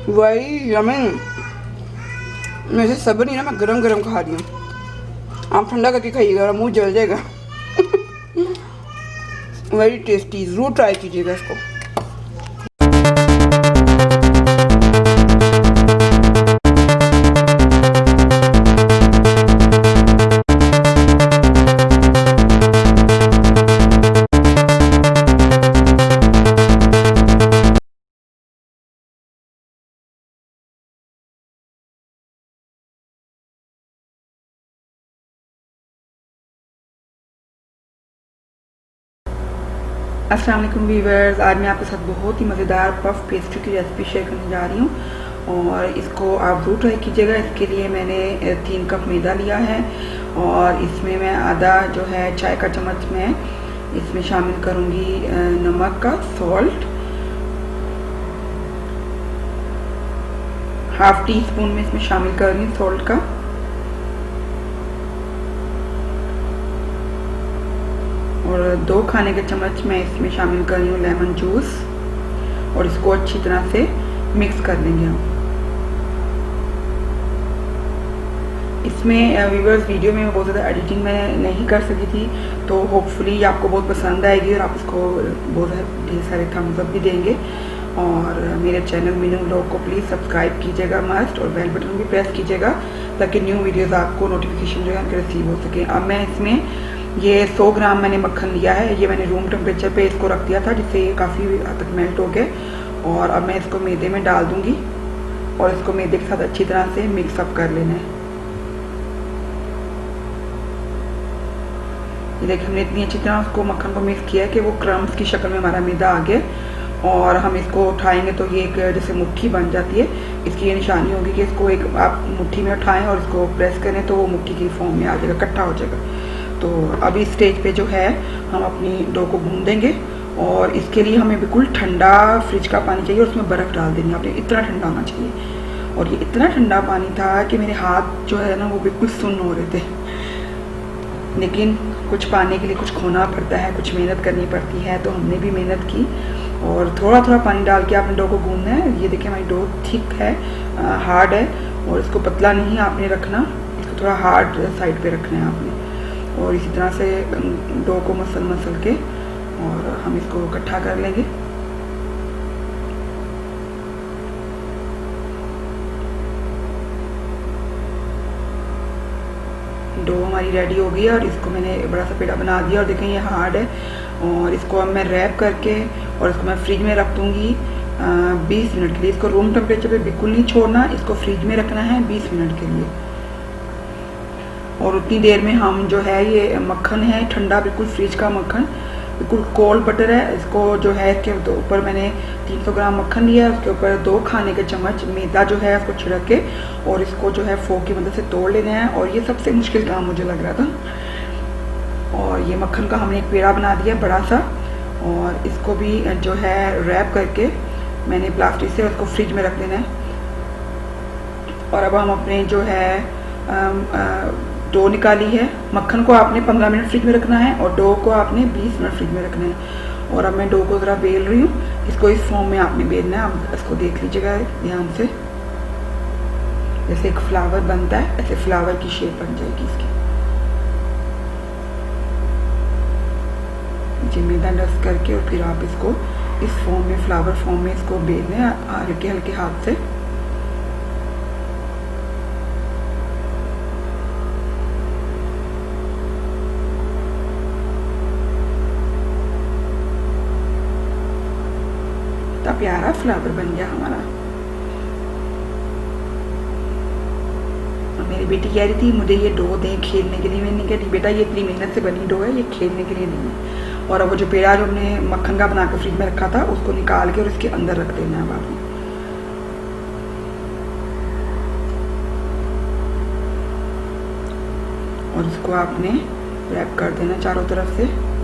वही यमिन, मुझे सब्र नहीं ना, मैं गरम गरम खा रही हूँ। आप ठंडा करके खाइएगा, मुंह जल जाएगा। वेरी टेस्टी, ज़रूर ट्राई कीजिएगा इसको। अस्सलाम वालेकुम वीवर्स, आज मैं आपके साथ बहुत ही मज़ेदार पफ पेस्ट्री की रेसिपी शेयर करने जा रही हूँ और इसको आप ज़रूर ट्राई कीजिएगा। इसके लिए मैंने 3 कप मैदा लिया है और इसमें मैं आधा जो है चाय का चम्मच मैं इसमें शामिल करूँगी नमक का, सॉल्ट। हाफ टी स्पून में इसमें शामिल कर रही हूँ सॉल्ट का। और 2 खाने के चम्मच मैं इसमें शामिल कर रही हूँ लेमन जूस और इसको अच्छी तरह से मिक्स कर लेंगे हम। इसमें व्यूअर्स वीडियो में बहुत ज़्यादा एडिटिंग मैं नहीं कर सकी थी, तो होपफुली आपको बहुत पसंद आएगी और आप इसको बहुत ढेर सारे थम्स अप भी देंगे। और मेरे चैनल मीनू व्लॉग को प्लीज़ सब्सक्राइब कीजिएगा मस्ट, और बेल बटन भी प्रेस कीजिएगा ताकि न्यू वीडियोज़ आपको नोटिफिकेशन जो है उनके रिसीव हो सके। अब मैं इसमें ये 100 ग्राम मैंने मक्खन लिया है, ये मैंने रूम टेम्परेचर पे इसको रख दिया था जिससे ये काफ़ी हद तक मेल्ट हो गए। और अब मैं इसको मैदे में डाल दूंगी और इसको मैदे के साथ अच्छी तरह से मिक्स अप कर लेना है। ये देखिए हमने इतनी अच्छी तरह उसको मक्खन को मिक्स किया है कि वो क्रम्स की शक्ल में हमारा मैदा आ गया। और हम इसको उठाएंगे तो ये एक जैसे मुट्ठी बन जाती है। इसकी ये निशानी होगी कि इसको एक आप मुट्ठी में उठाएं और इसको प्रेस करें तो वो मुट्ठी की फॉर्म में आ जाएगा, इकट्ठा हो जाएगा। तो अभी स्टेज पे जो है हम अपनी डो को गूंद देंगे और इसके लिए हमें बिल्कुल ठंडा फ्रिज का पानी चाहिए और उसमें बर्फ़ डाल देनी है। आपने इतना ठंडा होना चाहिए। और ये इतना ठंडा पानी था कि मेरे हाथ जो है ना वो बिल्कुल सुन्न हो रहे थे, लेकिन कुछ पाने के लिए कुछ खोना पड़ता है, कुछ मेहनत करनी पड़ती है, तो हमने भी मेहनत की और थोड़ा थोड़ा पानी डाल के आपने डो को गूंदना है। ये देखिए हमारी डो थिक है, हार्ड है और इसको पतला नहीं आपने रखना, इसको थोड़ा हार्ड साइड पे रखना है आपने। और इसी तरह से डो को मसल के और हम इसको इकट्ठा कर लेंगे। डो हमारी रेडी हो गई है और इसको मैंने बड़ा सा पेड़ा बना दिया और देखें ये हार्ड है। और इसको अब मैं रैप करके और इसको मैं फ्रिज में रख दूँगी 20 मिनट के लिए। इसको रूम टेम्परेचर पे बिल्कुल नहीं छोड़ना, इसको फ्रिज में रखना है 20 मिनट के लिए। और उतनी देर में हम जो है ये मक्खन है ठंडा, बिल्कुल फ्रिज का मक्खन, बिल्कुल कोल्ड बटर है। इसको जो है इसके ऊपर मैंने 300 ग्राम मक्खन लिया है, उसके ऊपर 2 खाने के चम्मच मैदा जो है उसको छिड़क के और इसको जो है फोक की मदद से तोड़ लेना है। और ये सबसे मुश्किल काम मुझे लग रहा था। और ये मक्खन का हमने एक पेड़ा बना दिया बड़ा सा और इसको भी जो है रैप करके मैंने प्लास्टिक से उसको फ्रिज में रख देना है। और अब हम अपने जो है डो निकाली है, मक्खन को आपने 15 मिनट फ्रिज में रखना है और डो को आपने 20 मिनट फ्रिज में रखना है। और अब मैं डो को ज़रा बेल रही हूँ, इसको इस फॉर्म में आपने बेलना है। आप इसको देख लीजिएगा ध्यान से, जैसे एक फ्लावर बनता है ऐसे फ्लावर की शेप बन जाएगी इसकी। जी मैदा डस्ट करके और फिर आप इसको इस फॉर्म में, फ्लावर फॉर्म में इसको बेलना है हल्के हल्के हाथ से। प्यारा फ्लावर बन गया हमारा। मेरी बेटी कह रही थी मुझे ये डो दें खेलने के लिए। मैंने कहा बेटा ये इतनी मेहनत से बनी डो है, ये खेलने के लिए नहीं है। और अब वो जो पेड़ा जो हमने मक्खन का बना के फ्रिज में रखा था उसको निकाल के और इसके अंदर रख देना है आपने। और इसको आपने रैप कर देना चारों तरफ से।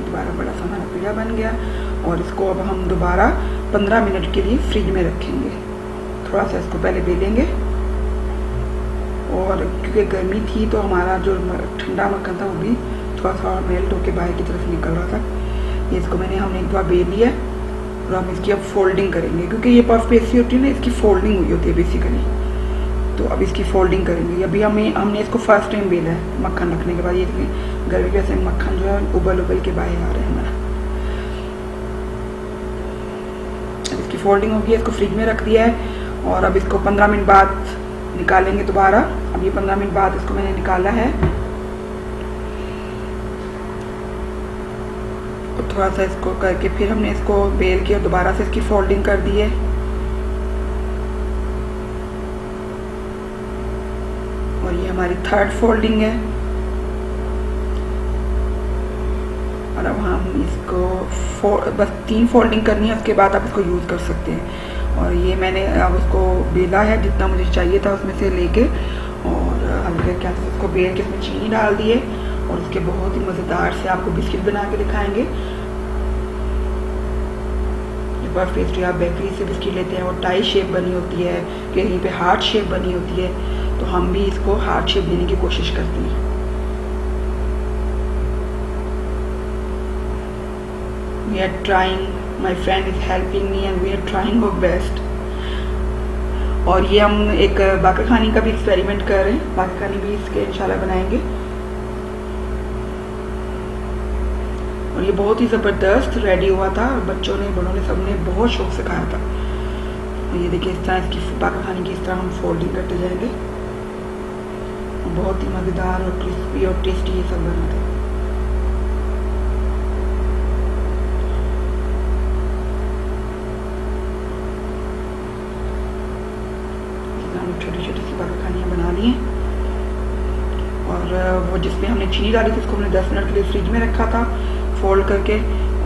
दोबारा बड़ा सा हमारा पेड़ा बन गया और इसको अब हम दोबारा 15 मिनट के लिए फ्रिज में रखेंगे। थोड़ा सा इसको पहले बेलेंगे और क्योंकि गर्मी थी तो हमारा जो ठंडा मक्खन था वो भी थोड़ा सा मेल्ट होकर बाहर की तरफ निकल रहा था। ये इसको हमने एक बार बेल लिया और हम इसकी अब फोल्डिंग करेंगे, क्योंकि ये पफ पेस्ट्री होती है ना, इसकी फोल्डिंग हुई होती है बेसिकली। तो अब इसकी फोल्डिंग करेंगे। अभी हमने इसको फर्स्ट टाइम बेला है मक्खन रखने के बाद। ये गर्मी के वैसे मक्खन जो है उबल के बाहर आ रहे हैं हमारा। इसकी फोल्डिंग होगी, इसको फ्रिज में रख दिया है और अब इसको 15 मिनट बाद निकालेंगे दोबारा। अब ये 15 मिनट बाद इसको मैंने निकाला है और थोड़ा सा इसको करके फिर हमने इसको बेल के और दोबारा से इसकी फोल्डिंग कर दी है। और ये हमारी थर्ड फोल्डिंग है। और अब हम इसको बस 3 फोल्डिंग करनी है, उसके बाद आप इसको यूज़ कर सकते हैं। और ये मैंने अब उसको बेला है जितना मुझे चाहिए था उसमें से लेके, और हल्के क्या उसको बेल के इसमें चीनी डाल दी है और उसके बहुत ही मज़ेदार से आपको बिस्किट बना के दिखाएंगे। ये पफ पेस्ट्री आप बेकरी से बिस्किट लेते हैं, वो टाई शेप बनी होती है, कहीं पे हार्ट शेप बनी होती है, तो हम भी इसको हार्ट शेप देने की कोशिश करते हैं। We are trying, my friend is helping me and we are trying our best। और ये हम एक बाकर खानी का भी एक्सपेरिमेंट कर रहे हैं, बाकर खानी भी इसके इंशाल्लाह बनाएंगे। और ये बहुत ही ज़बरदस्त रेडी हुआ था, बच्चों ने बड़ों ने सबने बहुत शौक से खाया था। और ये देखिए इस तरह इसकी बाकर खानी की इस तरह हम फोल्डिंग करते जाएंगे। बहुत ही मज़ेदार और क्रिस्पी और टेस्टी ये सब बना था। छोटी छोटी सी बाकर खानियाँ बना ली हैं। और वो जिसमें हमने चीनी डाली थी उसको हमने 10 मिनट के लिए फ्रिज में रखा था फोल्ड करके।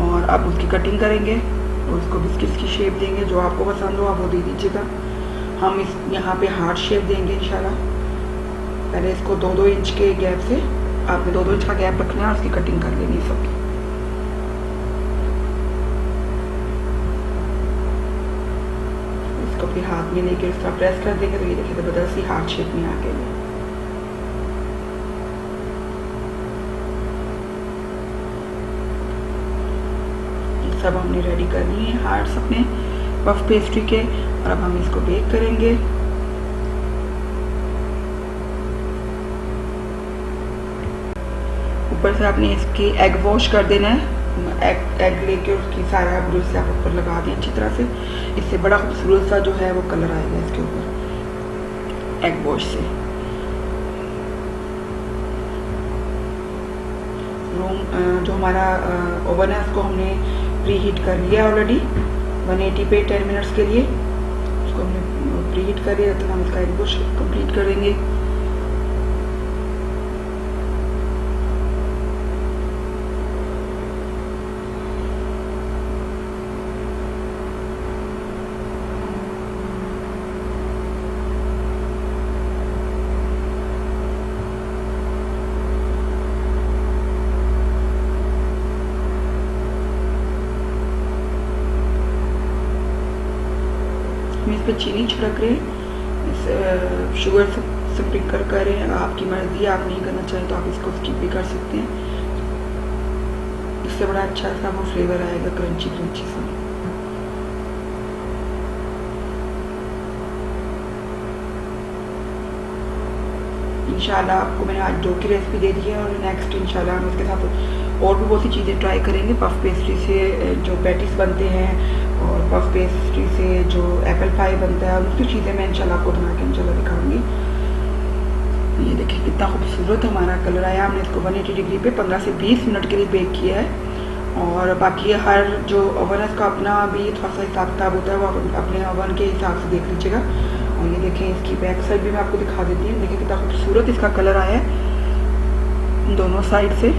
और अब उसकी कटिंग करेंगे और उसको बिस्किट्स की शेप देंगे, जो आपको पसंद हो आप वो दे दीजिएगा। हम इस यहाँ पे हार्ट शेप देंगे इंशाल्लाह। पहले इसको 2-2 इंच के गैप से, आपने 2-2 इंच का गैप रखना है और उसकी कटिंग कर लेनी है सबकी। इसको फिर हाथ में लेके इस तरह प्रेस कर देंगे तो ये देखिए ज़बरदस्त सी हार्ट शेप में आ गई। सब हमने रेडी कर लिए हैं हार्ट्स अपने पफ पेस्ट्री के। और अब हम इसको बेक करेंगे। ऊपर से आपने इसकी एग वॉश कर देना है। एग लेके उसकी सारा ब्रश से आप ऊपर लगा दें अच्छी तरह से। इससे बड़ा खूबसूरत सा जो है वो कलर आएगा इसके ऊपर एग वॉश से। जो हमारा ओवन है उसको हमने प्री हीट कर लिया ऑलरेडी 180 पे 10 मिनट्स के लिए। उसको हमने प्री हीट कर लिया, तो हम इसका एग वॉश कंप्लीट करेंगे। हम इस पर चीनी छिड़क रहे हैं, शुगर स्प्रिंकल कर रहे हैं। आपकी मर्जी, आप नहीं करना चाहें तो आप इसको स्किप भी कर सकते हैं। इससे बड़ा अच्छा सा वो फ्लेवर आएगा, क्रंची क्रंची सा। इंशाल्लाह आपको मैंने आज 2 की रेसिपी दे दी है और नेक्स्ट इंशाल्लाह हम इसके साथ और भी बहुत सी चीज़ें ट्राई करेंगे। पफ पेस्ट्री से जो पैटीज बनते हैं और पफ पेस्ट्री से जो एप्पल पाई बनता है, उसकी चीज़ें मैं इंशाल्लाह आपको बना के इंशाल्लाह दिखाऊंगी। ये देखिए कितना खूबसूरत हमारा कलर आया। हमने इसको 180 डिग्री पे 15 से 20 मिनट के लिए बेक किया है। और बाकी हर जो ओवन है उसका अपना भी थोड़ा सा हिसाब किताब होता है, वो आप अपने ओवन के हिसाब से देख लीजिएगा। और ये देखें इसकी बैक साइड भी मैं आपको दिखा देती हूँ। देखिए कितना खूबसूरत इसका कलर आया है दोनों साइड से।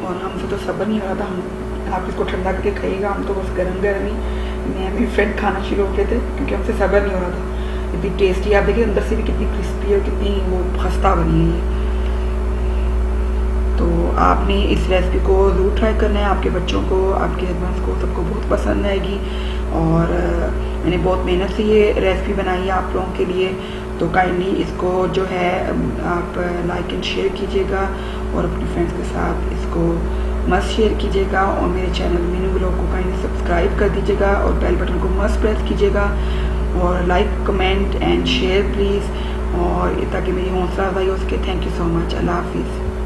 और हमसे तो सब्र नहीं हो रहा था, हम आप इसको ठंडा करके खाइएगा। हम तो बस गर्म गर्म ही मैं मेरी फ्रेंड खाना शुरू हो गए थे, क्योंकि हमसे सब्र नहीं हो रहा था। इतनी टेस्टी, आप देखिए अंदर से भी कितनी क्रिस्पी और कितनी वो खस्ता बनी है। तो आपने इस रेसिपी को ज़रूर ट्राई करना है। आपके बच्चों को, आपके हस्बैंड को, सबको बहुत बहुत पसंद आएगी। और मैंने बहुत मेहनत से ये रेसिपी बनाई है आप लोगों के लिए, तो काइंडली इसको जो है आप लाइक एंड शेयर कीजिएगा और अपने फ्रेंड्स के साथ इसको मस्त शेयर कीजिएगा। और मेरे चैनल मीनू व्लॉग को काइंडली सब्सक्राइब कर दीजिएगा और बेल बटन को मस्त प्रेस कीजिएगा और like comment and share please, और ताकि मेरी हौसला अफजाई हो सके। Thank you so much. अल्लाह हाफिज़।